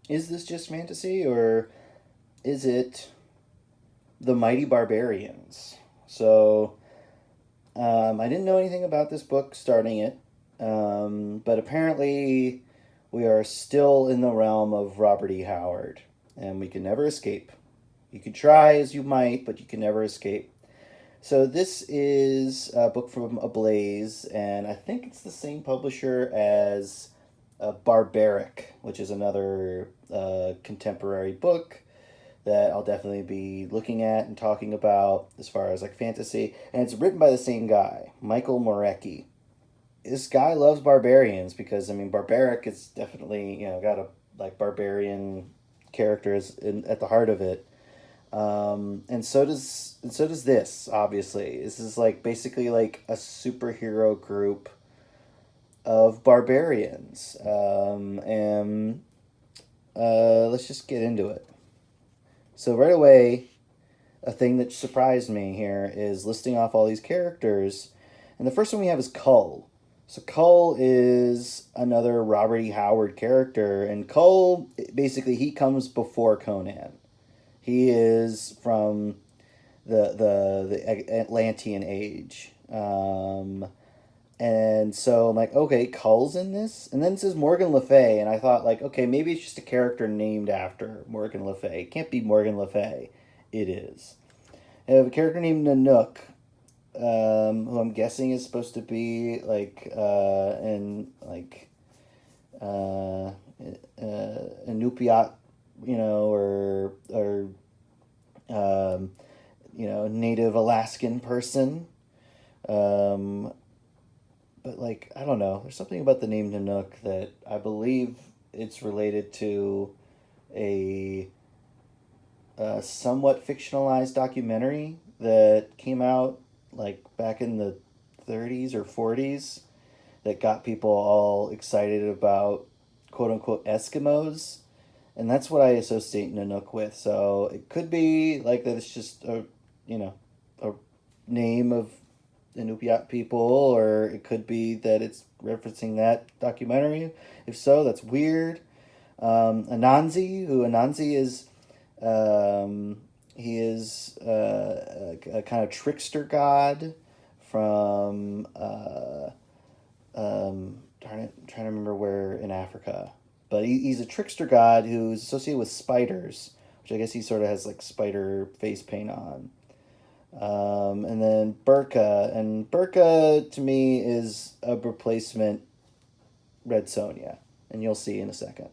is this just fantasy, or is it the Mighty Barbarians? So, I didn't know anything about this book starting it, but apparently we are still in the realm of Robert E. Howard, and we can never escape. You could try as you might, but you can never escape. So this is a book from Ablaze, and I think it's the same publisher as Barbaric, which is another contemporary book that I'll definitely be looking at and talking about as far as like fantasy. And it's written by the same guy, Michael Moreci. This guy loves barbarians because I mean, barbaric is definitely got a like barbarian characters at the heart of it. And so does this. Obviously, this is like basically like a superhero group of barbarians. And let's just get into it. So right away, a thing that surprised me here is listing off all these characters, and the first one we have is Cull. So Cull is another Robert E. Howard character, and Cull basically he comes before Conan. He is from the Atlantean age. And so I'm like, okay, Cull's in this? And then it says Morgan Le Fay, and I thought, like, okay, maybe it's just a character named after Morgan Le Fay. It can't be Morgan Le Fay. It is. I have a character named Nanook, who I'm guessing is supposed to be, like, uh, Inupiat, or native Alaskan person. Um, but like I don't know. There's something about the name Nanook that I believe it's related to a, somewhat fictionalized documentary that came out like back in the 30s or 40s that got people all excited about quote unquote Eskimos. And that's what I associate Nanook with. So it could be like that it's just you know, a name of Inupiat people, or it could be that it's referencing that documentary. If so, that's weird. Anansi is, he is a kind of trickster god from, trying to remember where in Africa. But he's a trickster god who's associated with spiders, which I guess he sort of has like spider face paint on. And then Burka to me is a replacement Red Sonja, and you'll see in a second.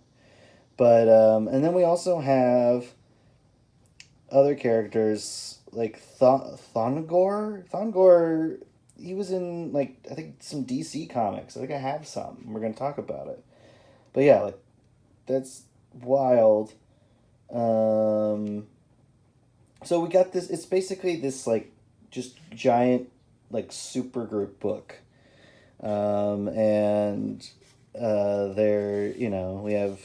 But and then we also have other characters like Thongor. Thongor, he was in like I think some DC comics. I think I have some. We're gonna talk about it. But yeah, like that's wild. Um, so we got this. It's basically this like just giant like super group book, and there we have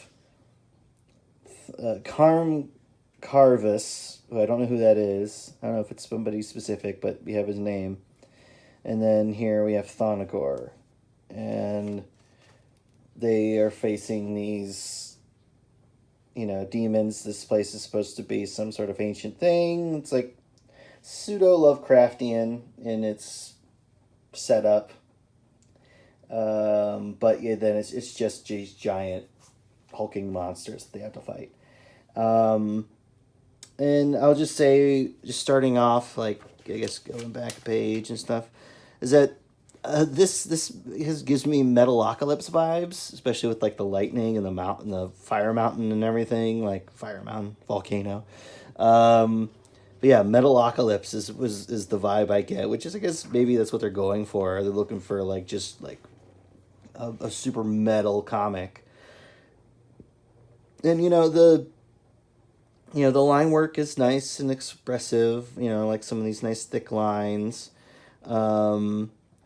Carm Carvis, who I don't know who that is. I don't know if it's somebody specific, but we have his name. And then here we have Thonagor, and they are facing these demons. This place is supposed to be some sort of ancient thing. It's like pseudo Lovecraftian in its setup. But yeah, then it's just these giant hulking monsters that they have to fight. And I'll just say, just starting off, like I guess going back a page and stuff, is that gives me Metalocalypse vibes, especially with like the lightning and the mountain, the fire mountain and everything, like fire mountain volcano. But yeah, Metalocalypse is the vibe I get, which is I guess maybe that's what they're going for. They're looking for like just like a super metal comic, and the line work is nice and expressive. Like some of these nice thick lines.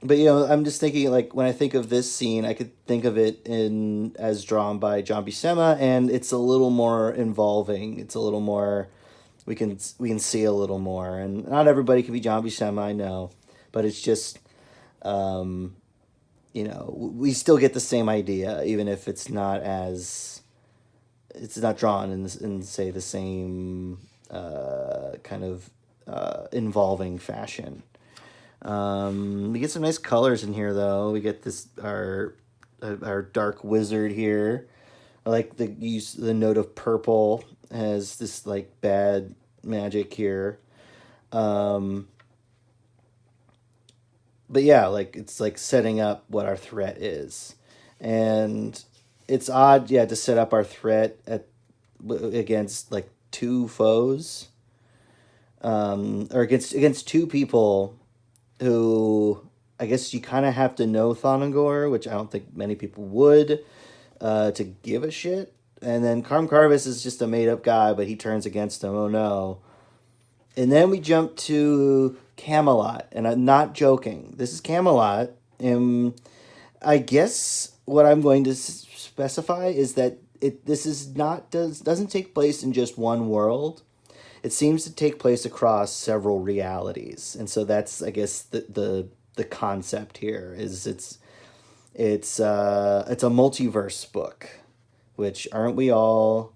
But I'm just thinking like when I think of this scene, I could think of it in as drawn by John Buscema, and it's a little more involving. It's a little more we can see a little more, and not everybody can be John Buscema, I know, but it's just we still get the same idea, even if it's not as it's not drawn in say the same kind of involving fashion. We get some nice colors in here, though. We get this our dark wizard here. I like the note of purple has this like bad magic here. But yeah, like it's like setting up what our threat is, and it's odd, yeah, to set up our threat against like two foes, or against two people who I guess you kind of have to know Thonagor, which I don't think many people would, to give a shit. And then Carm Carvis is just a made up guy, but he turns against him. Oh no. And then we jump to Camelot, and I'm not joking. This is Camelot, and I guess what I'm going to specify is that this is not doesn't take place in just one world. It seems to take place across several realities, and so that's I guess the concept here is it's a multiverse book, which aren't we all?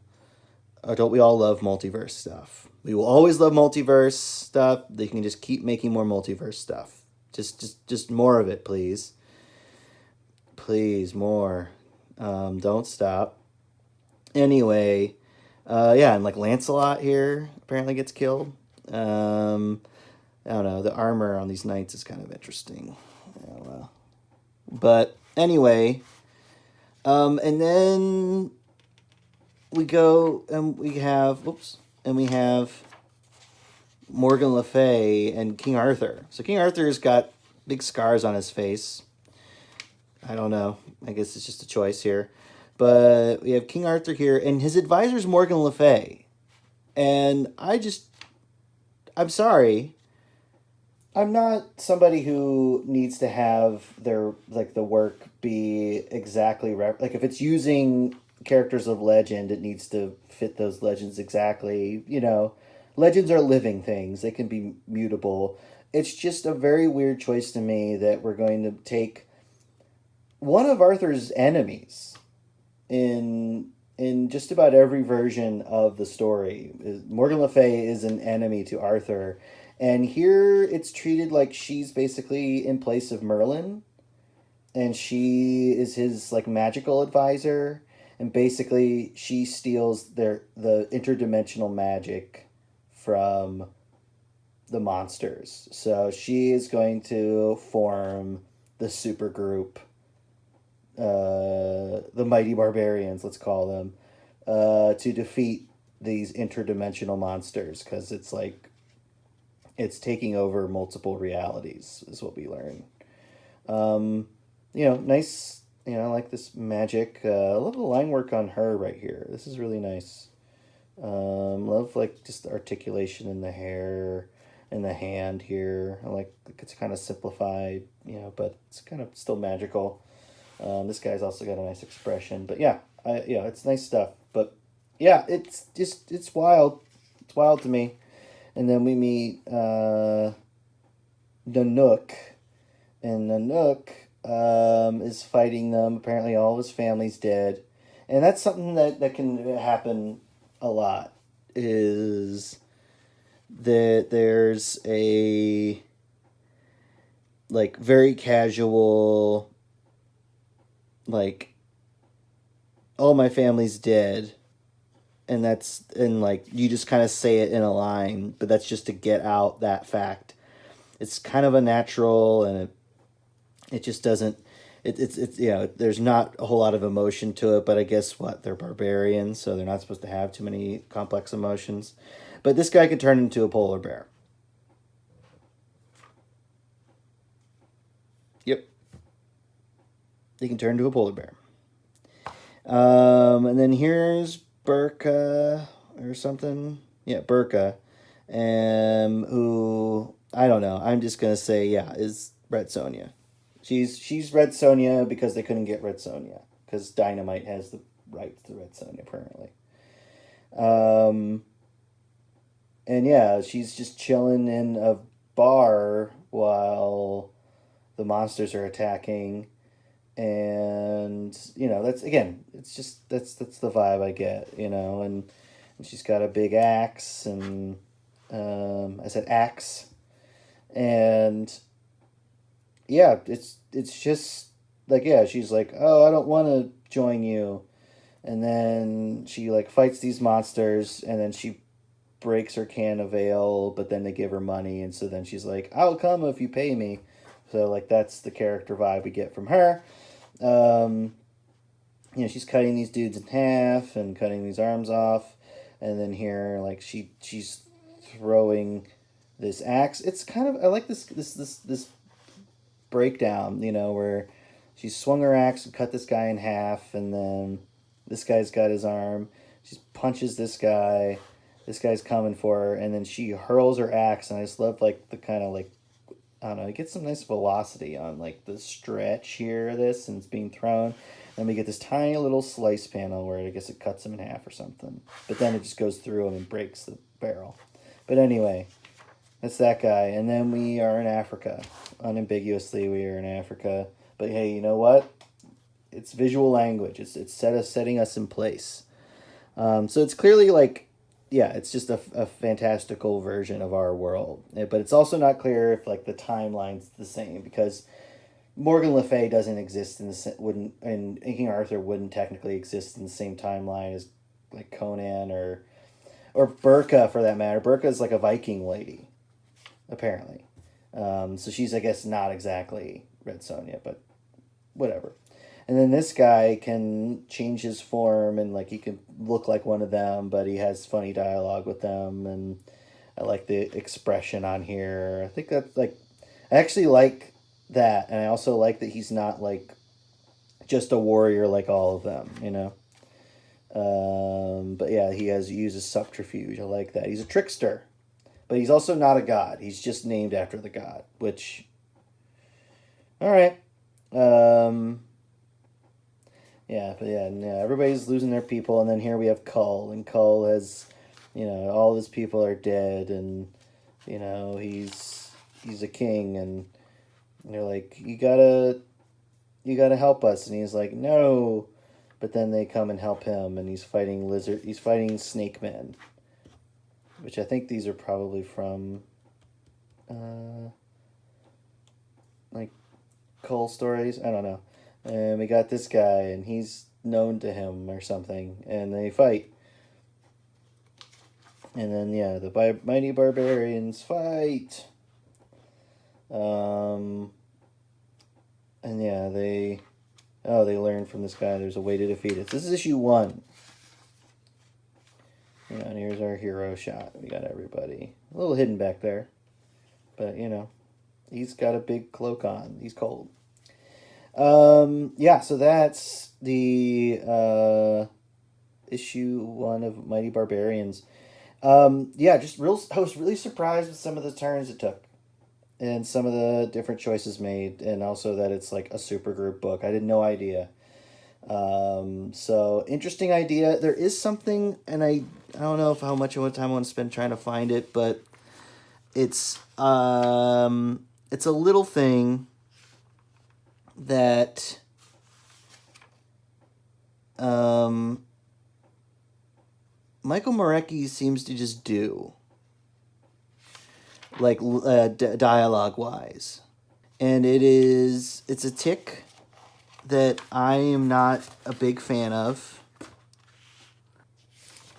Or don't we all love multiverse stuff? We will always love multiverse stuff. They can just keep making more multiverse stuff. Just more of it, please. Please, more. Don't stop. Anyway, yeah, and like Lancelot here apparently gets killed. I don't know. The armor on these knights is kind of interesting. I don't know. But anyway, and then we go and we have Morgan Le Fay and King Arthur. So King Arthur's got big scars on his face. I don't know. I guess it's just a choice here. But we have King Arthur here, and his advisor's Morgan Le Fay. And I'm sorry. I'm not somebody who needs to have their, like, the work be exactly, like, if it's using characters of legend, it needs to fit those legends exactly. You know, legends are living things. They can be mutable. It's just a very weird choice to me that we're going to take one of Arthur's enemies in just about every version of the story. Morgan Le Fay is an enemy to Arthur, and here it's treated like she's basically in place of Merlin, and she is his like magical advisor, and basically she steals the interdimensional magic from the monsters. So she is going to form the supergroup, the mighty barbarians, let's call them, to defeat these interdimensional monsters, because it's like it's taking over multiple realities is what we learn. Nice. I like this magic. I love the line work on her right here. This is really nice. Love like just the articulation in the hair and the hand here. I like it's kind of simplified, but it's kind of still magical. This guy's also got a nice expression, but yeah, it's nice stuff. But yeah, it's wild. It's wild to me. And then we meet Nanook, and Nanook is fighting them. Apparently, all of his family's dead, and that's something that can happen a lot. Is that there's a like very casual, like, oh, my family's dead, and like you just kind of say it in a line, but that's just to get out that fact. It's kind of a natural, and it just doesn't, it's there's not a whole lot of emotion to it, but I guess what, they're barbarians, so they're not supposed to have too many complex emotions. But this guy can turn into a polar bear. Yep. He can turn into a polar bear. And then here's Burka or something. Yeah, Burka. Who, I don't know. I'm just going to say, yeah, is Red Sonja. She's Red Sonja because they couldn't get Red Sonja. Because Dynamite has the rights to Red Sonja, apparently. And yeah, she's just chilling in a bar while the monsters are attacking. and that's, again, it's just that's the vibe I get, and she's got a big axe, and I said axe, and yeah, it's just like, yeah, she's like, oh, I don't want to join you, and then she like fights these monsters, and then she breaks her can of ale, but then they give her money, and so then she's like, I'll come if you pay me. So like that's the character vibe we get from her. Um, she's cutting these dudes in half and cutting these arms off, and then here like she's throwing this axe. It's kind of, I like this breakdown, where she swung her axe and cut this guy in half, and then this guy's got his arm. She punches this guy. This guy's coming for her, and then she hurls her axe, and I just love like the kind of like, I don't know, it gets some nice velocity on like the stretch here of this, and it's being thrown. Then we get this tiny little slice panel where I guess it cuts him in half or something, but then it just goes through him and breaks the barrel. But anyway, that's that guy, and then we are in Africa. Unambiguously, we are in Africa. But hey, you know what? It's visual language. It's setting us in place. So it's clearly like, yeah, it's just a fantastical version of our world. But it's also not clear if like the timeline's the same, because Morgan Le Fay doesn't exist and King Arthur wouldn't technically exist in the same timeline as like Conan or Burka, for that matter. Burka is like a Viking lady, apparently. So she's, I guess, not exactly Red Sonja, but whatever. And then this guy can change his form, and like he can look like one of them, but he has funny dialogue with them, and I like the expression on here. I think that's like, I actually like that, and I also like that he's not like just a warrior like all of them, But yeah, he uses subterfuge. I like that. He's a trickster, but he's also not a god. He's just named after the god, which, all right. Yeah, but yeah, everybody's losing their people, and then here we have Kull, and Kull has, all his people are dead, and, he's a king, and they're like, you gotta help us, and he's like, no, but then they come and help him, and he's fighting snake men, which I think these are probably from, like, Kull stories, I don't know. And we got this guy, and he's known to him or something, and they fight. And then, yeah, the mighty barbarians fight. And yeah, they learn from this guy there's a way to defeat it. This is issue 1. Yeah, and here's our hero shot. We got everybody. A little hidden back there. But, he's got a big cloak on. He's cold. Yeah, so that's the issue 1 of Mighty Barbarians. Yeah, I was really surprised with some of the turns it took, and some of the different choices made, and also that it's like a supergroup book. I had no idea. So interesting idea. There is something, and I don't know how much time I want to spend trying to find it, but it's a little thing that Michael Moreci seems to just do, like dialogue wise, and it's a tick that I am not a big fan of,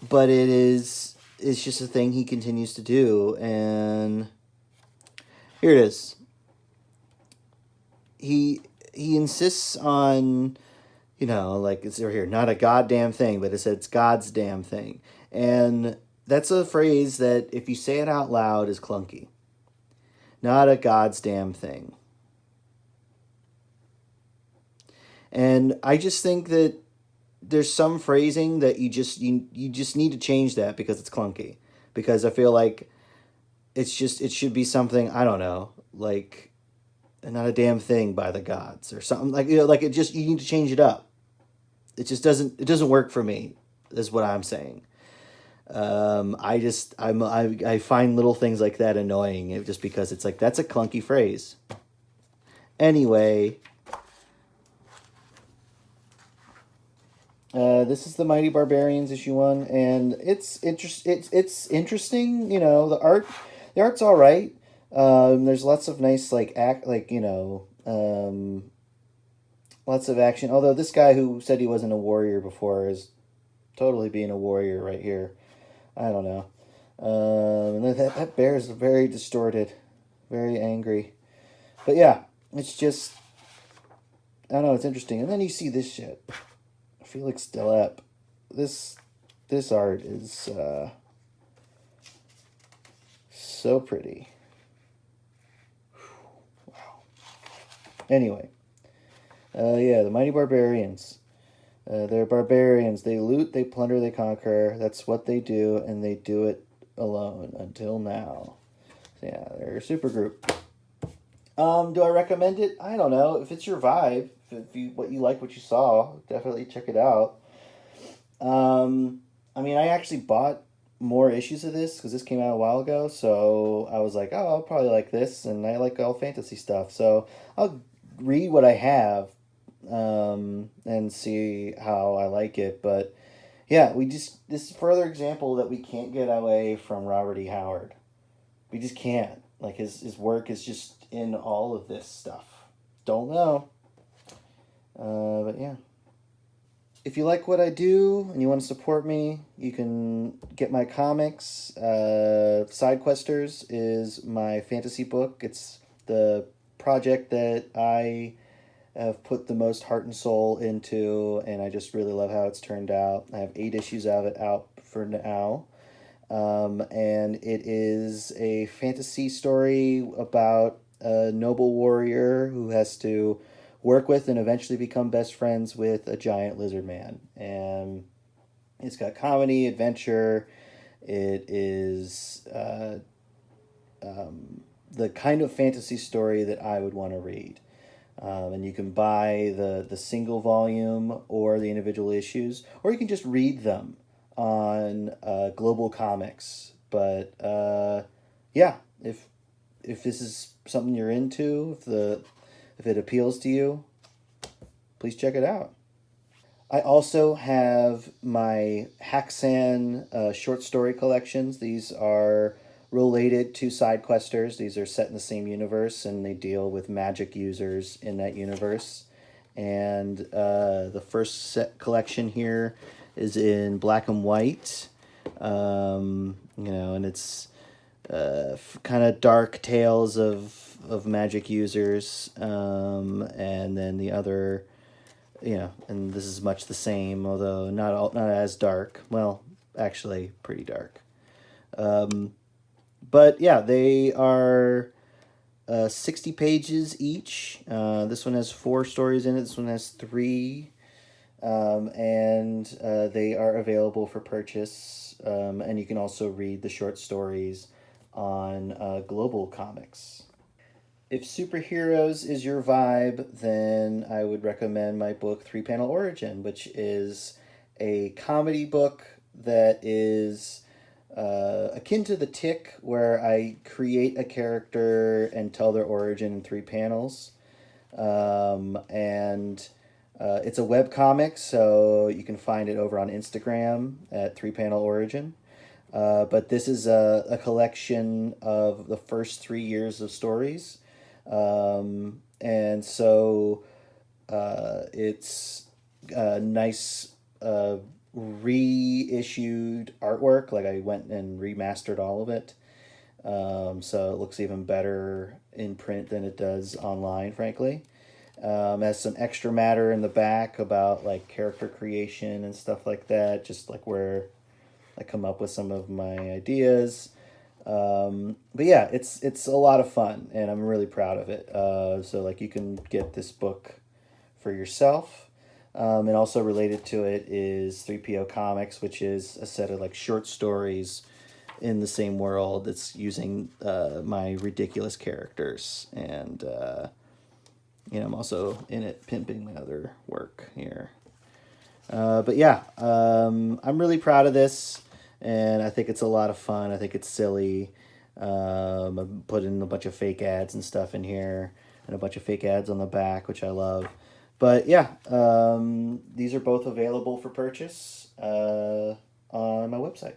but it's just a thing he continues to do, and here it is. He insists on, like it's over here, not a goddamn thing, but it's God's damn thing. And that's a phrase that, if you say it out loud, is clunky. Not a God's damn thing. And I just think that there's some phrasing that you just need to change that because it's clunky. Because I feel like it should be something, I don't know, like, not a damn thing by the gods or something, like, like you need to change it up. It just doesn't work for me, is what I'm saying. I find little things like that annoying, just because it's like, that's a clunky phrase. Anyway, This is the Mighty Barbarians issue 1, and it's interesting. You know, the art's all right. There's lots of nice lots of action. Although this guy who said he wasn't a warrior before is totally being a warrior right here. I don't know. And that bear is very distorted, very angry. But yeah, it's just, I don't know. It's interesting. And then you see this shit. Felix Delep. This this art is so pretty. Wow. Anyway, yeah, the Mighty Barbarians. They're barbarians. They loot, they plunder, they conquer. That's what they do, and they do it alone until now. So yeah, they're a supergroup. Do I recommend it? I don't know. If it's your vibe, if you what you like what you saw, definitely check it out. I mean, I actually bought more issues of this because this came out a while ago. So I was like, oh, I'll probably like this, and I like all fantasy stuff. So I'll read what I have, and see how I like it. But yeah, we just this is further example that we can't get away from Robert E. Howard. We just can't. Like his work is just in all of this stuff. Don't know. But yeah. If you like what I do and you want to support me, you can get my comics. Side Questers is my fantasy book. It's the project that I have put the most heart and soul into, and I just really love how it's turned out. I have 8 issues of it out for now. And it is a fantasy story about a noble warrior who has to work with and eventually become best friends with a giant lizard man. And it's got comedy, adventure. It is the kind of fantasy story that I would want to read. And you can buy the single volume or the individual issues, or you can just read them on Global Comics. But yeah, if this is something you're into, if it appeals to you, please check it out. I also have my Haxan short story collections. These are related to Side Questers. These are set in the same universe, and they deal with magic users in that universe. And the first set collection here is in black and white. You know, and it's kind of dark tales of magic users, and then the other, you know, and this is much the same, although not as dark. Well, actually, pretty dark. But yeah, they are 60 pages each. This one has 4 stories in it. This one has 3. And they are available for purchase. And you can also read the short stories on Global Comics. If superheroes is your vibe, then I would recommend my book 3-Panel Origin, which is a comedy book that is akin to The Tick, where I create a character and tell their origin in 3 panels. And it's a web comic, so you can find it over on Instagram at 3-Panel Origin. But this is a collection of the first 3 years of stories. And so it's a nice reissued artwork. Like I went and remastered all of it. So it looks even better in print than it does online, frankly. Has some extra matter in the back about like character creation and stuff like that, just like where I come up with some of my ideas. But yeah, it's a lot of fun, and I'm really proud of it. So like you can get this book for yourself. And also related to it is 3PO Comics, which is a set of like short stories in the same world. It's using my ridiculous characters, and you know, I'm also in it pimping my other work here. But yeah, I'm really proud of this, and I think it's a lot of fun. I think it's silly. I put in a bunch of fake ads and stuff in here, and a bunch of fake ads on the back, which I love. But yeah, these are both available for purchase on my website.